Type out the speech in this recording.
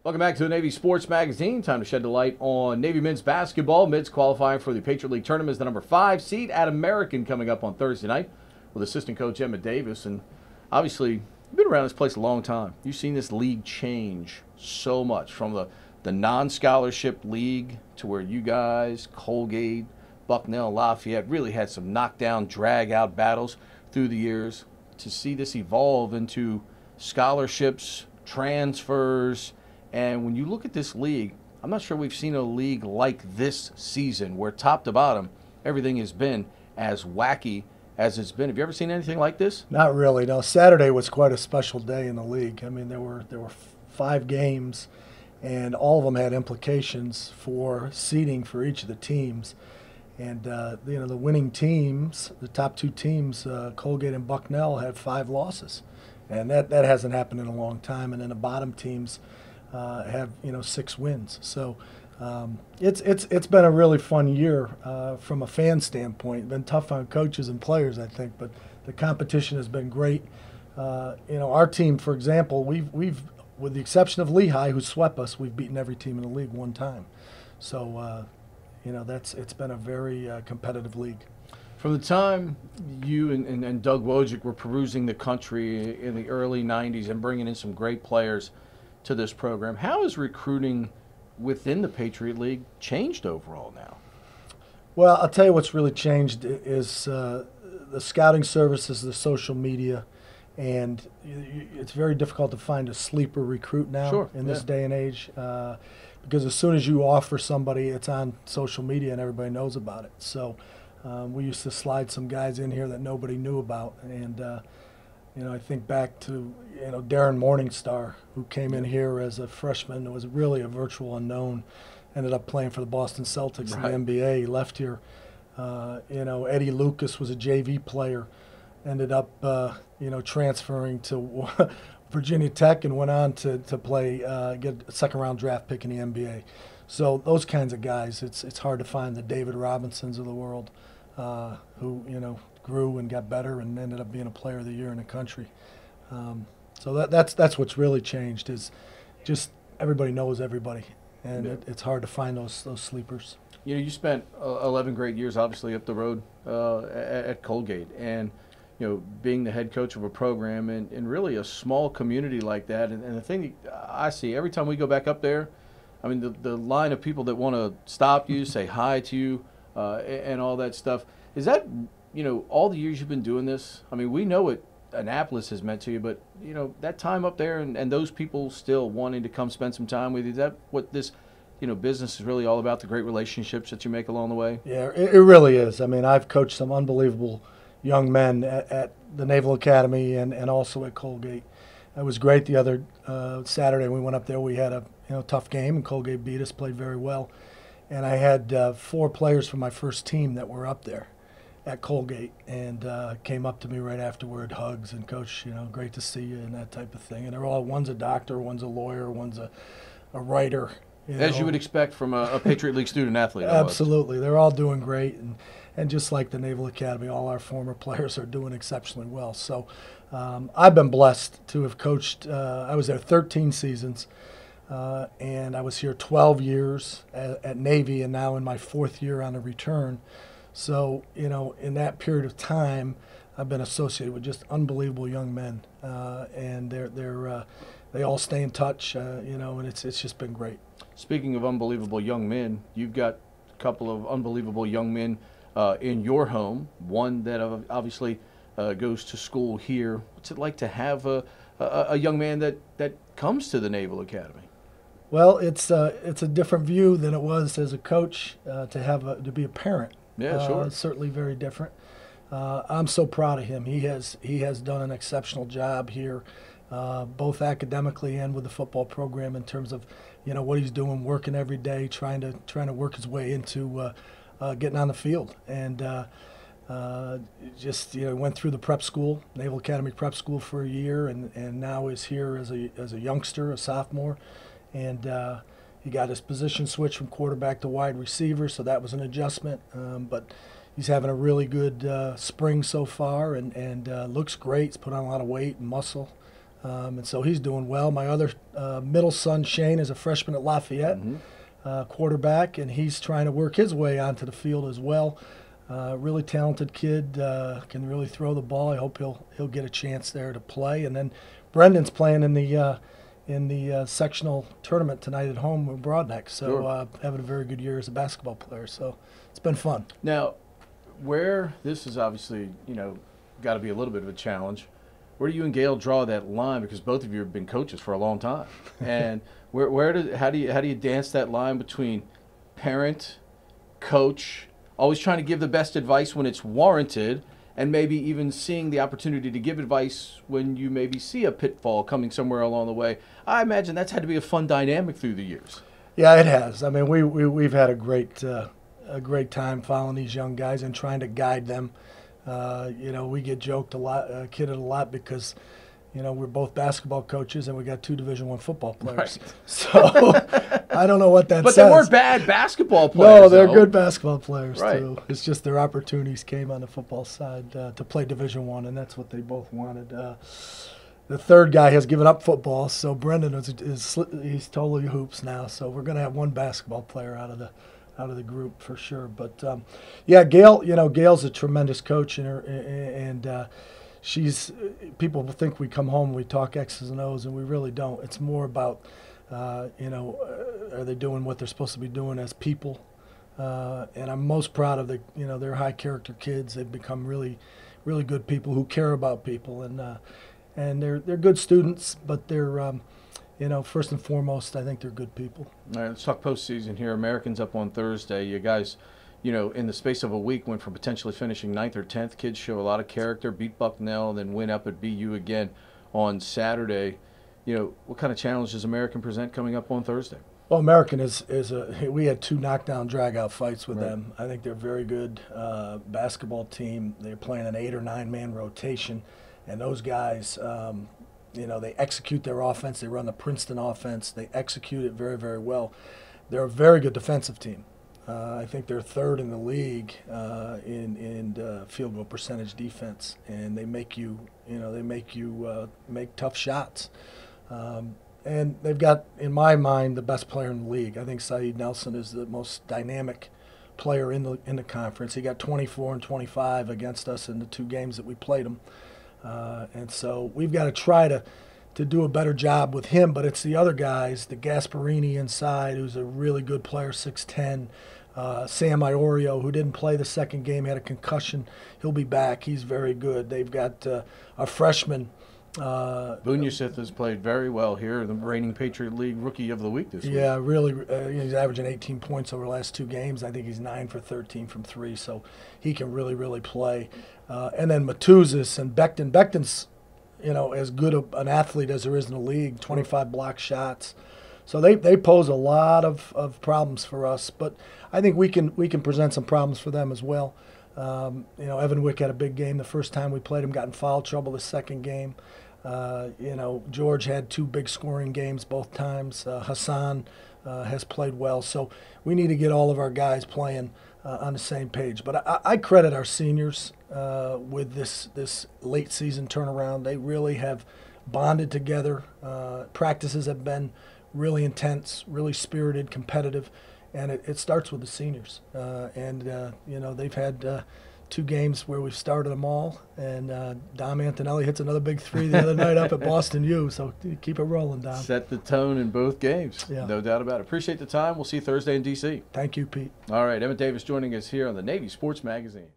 Welcome back to the Navy Sports Magazine. Time to shed the light on Navy men's basketball. Mids qualifying for the Patriot League tournament is the number 5 seed at American coming up on Thursday night with assistant coach Emmett Davis. And obviously, you've been around this place a long time. You've seen this league change so much from the non-scholarship league to where you guys, Colgate, Bucknell, Lafayette really had some knockdown, drag-out battles through the years. To see this evolve into scholarships, transfers, and when you look at this league, I'm not sure we've seen a league like this season where top to bottom, everything has been as wacky as it's been. Have you ever seen anything like this? Not really. No, Saturday was quite a special day in the league. I mean, there were 5 games, and all of them had implications for seeding for each of the teams. And the winning teams, the top 2 teams, Colgate and Bucknell, had 5 losses, and that hasn't happened in a long time. And then the bottom teams have 6 wins. So it's been a really fun year from a fan standpoint. Been tough on coaches and players, I think, but the competition has been great. Our team, for example, we've with the exception of Lehigh, who swept us, we've beaten every team in the league one time. So it's been a very competitive league. From the time you and Doug Wojcik were perusing the country in the early 90s and bringing in some great players to this program, how has recruiting within the Patriot League changed overall now? Well, I'll tell you what's really changed is the scouting services, the social media, and it's very difficult to find a sleeper recruit now in this day and age because as soon as you offer somebody, it's on social media and everybody knows about it. So we used to slide some guys in here that nobody knew about, and I think back to Darren Morningstar, who came in here as a freshman and was really a virtual unknown, ended up playing for the Boston Celtics in the NBA. He left here. Eddie Lucas was a JV player, ended up transferring to Virginia Tech and went on to play, get a second-round draft pick in the NBA. So those kinds of guys, it's hard to find the David Robinsons of the world who grew and got better and ended up being a player of the year in the country. So that's what's really changed is just everybody knows everybody, and it's hard to find those sleepers. You spent 11 great years obviously up the road at Colgate, and being the head coach of a program in really a small community like that, and the thing I see every time we go back up there, I mean the line of people that want to stop you, say hi to you, and all that stuff. Is that all the years you've been doing this? I mean, we know what Annapolis has meant to you, but that time up there and those people still wanting to come spend some time with you, is that what this business is really all about, the great relationships that you make along the way? Yeah, it really is. I mean, I've coached some unbelievable young men at the Naval Academy and also at Colgate. It was great the other Saturday we went up there. We had a tough game, and Colgate beat us, played very well. And I had 4 players from my first team that were up there at Colgate and came up to me right afterward, hugs, and Coach, great to see you and that type of thing. And they're all, one's a doctor, one's a lawyer, one's a writer. As you would expect from a Patriot League student athlete. Absolutely. They're all doing great. And just like the Naval Academy, all our former players are doing exceptionally well. So I've been blessed to have coached. I was there 13 seasons, and I was here 12 years at Navy, and now in my 4th year on a return. So, in that period of time, I've been associated with just unbelievable young men, and they all stay in touch, and it's just been great. Speaking of unbelievable young men, you've got a couple of unbelievable young men in your home. One that obviously goes to school here. What's it like to have a young man that comes to the Naval Academy? Well, it's a different view than it was as a coach to be a parent. Yeah, sure. It's certainly very different. I'm so proud of him. He has done an exceptional job here, both academically and with the football program in terms of what he's doing, working every day, trying to work his way into getting on the field, and just went through the prep school, Naval Academy prep school for a year, and now is here as a youngster, a sophomore, and he got his position switched from quarterback to wide receiver, so that was an adjustment. But he's having a really good spring so far, and looks great. He's put on a lot of weight and muscle. And so he's doing well. My other middle son, Shane, is a freshman at Lafayette, quarterback, and he's trying to work his way onto the field as well. Really talented kid, can really throw the ball. I hope he'll get a chance there to play. And then Brendan's playing in the sectional tournament tonight at home with Broadneck. So having a very good year as a basketball player. So it's been fun. Now, where this is obviously, got to be a little bit of a challenge. Where do you and Gail draw that line? Because both of you have been coaches for a long time, and how do you dance that line between parent, coach, always trying to give the best advice when it's warranted, and maybe even seeing the opportunity to give advice when you maybe see a pitfall coming somewhere along the way? I imagine that's had to be a fun dynamic through the years. Yeah, it has. I mean, we've had a great time following these young guys and trying to guide them. We get joked a lot, kidded a lot because, we're both basketball coaches and we got 2 Division I football players. Right. So I don't know what that but says. But they weren't bad basketball players. No, they're good basketball players too. Right. It's just their opportunities came on the football side to play Division I, and that's what they both wanted. The third guy has given up football, so Brendan he's totally hoops now. So we're going to have 1 basketball player out of the group for sure. But Gail's a tremendous coach, and people think we come home and we talk X's and O's, and we really don't. It's more about are they doing what they're supposed to be doing as people? And I'm most proud of they're high character kids. They've become really, really good people who care about people, and they're good students, but they're first and foremost, I think they're good people. All right, let's talk postseason here. Americans up on Thursday. You guys, in the space of a week, went from potentially finishing 9th or 10th. Kids show a lot of character, beat Bucknell, then win up at BU again on Saturday. What kind of challenge does American present coming up on Thursday? Well, American we had 2 knockdown drag-out fights with them. I think they're a very good basketball team. They're playing an 8 or 9 man rotation, and those guys, they execute their offense. They run the Princeton offense. They execute it very, very well. They're a very good defensive team. I think they're 3rd in the league in field goal percentage defense, and they make you make tough shots. And they've got, in my mind, the best player in the league. I think Saeed Nelson is the most dynamic player in the conference. He got 24 and 25 against us in the 2 games that we played him. And so we've got to try to do a better job with him, but it's the other guys, the Gasparini inside, who's a really good player, 6'10", Sam Iorio, who didn't play the second game, had a concussion. He'll be back. He's very good. They've got a freshman. Bunyasith has played very well here, the reigning Patriot League Rookie of the Week this week. Yeah, really. He's averaging 18 points over the last 2 games. I think he's 9 for 13 from 3, so he can really, really play. And then Matuzis and Becton. Becton's, as good an athlete as there is in the league, 25 block shots. So they pose a lot of problems for us, but I think we can present some problems for them as well. Evan Wick had a big game the first time we played him, got in foul trouble the second game. George had 2 big scoring games both times. Hassan has played well, so we need to get all of our guys playing on the same page. But I credit our seniors with this late season turnaround. They really have bonded together. Practices have been really intense, really spirited, competitive, and it starts with the seniors. They've had 2 games where we've started them all, and Dom Antonelli hits another big 3 the other night up at Boston U, so keep it rolling, Dom. Set the tone in both games, no doubt about it. Appreciate the time. We'll see you Thursday in D.C. Thank you, Pete. All right, Emmett Davis joining us here on the Navy Sports Magazine.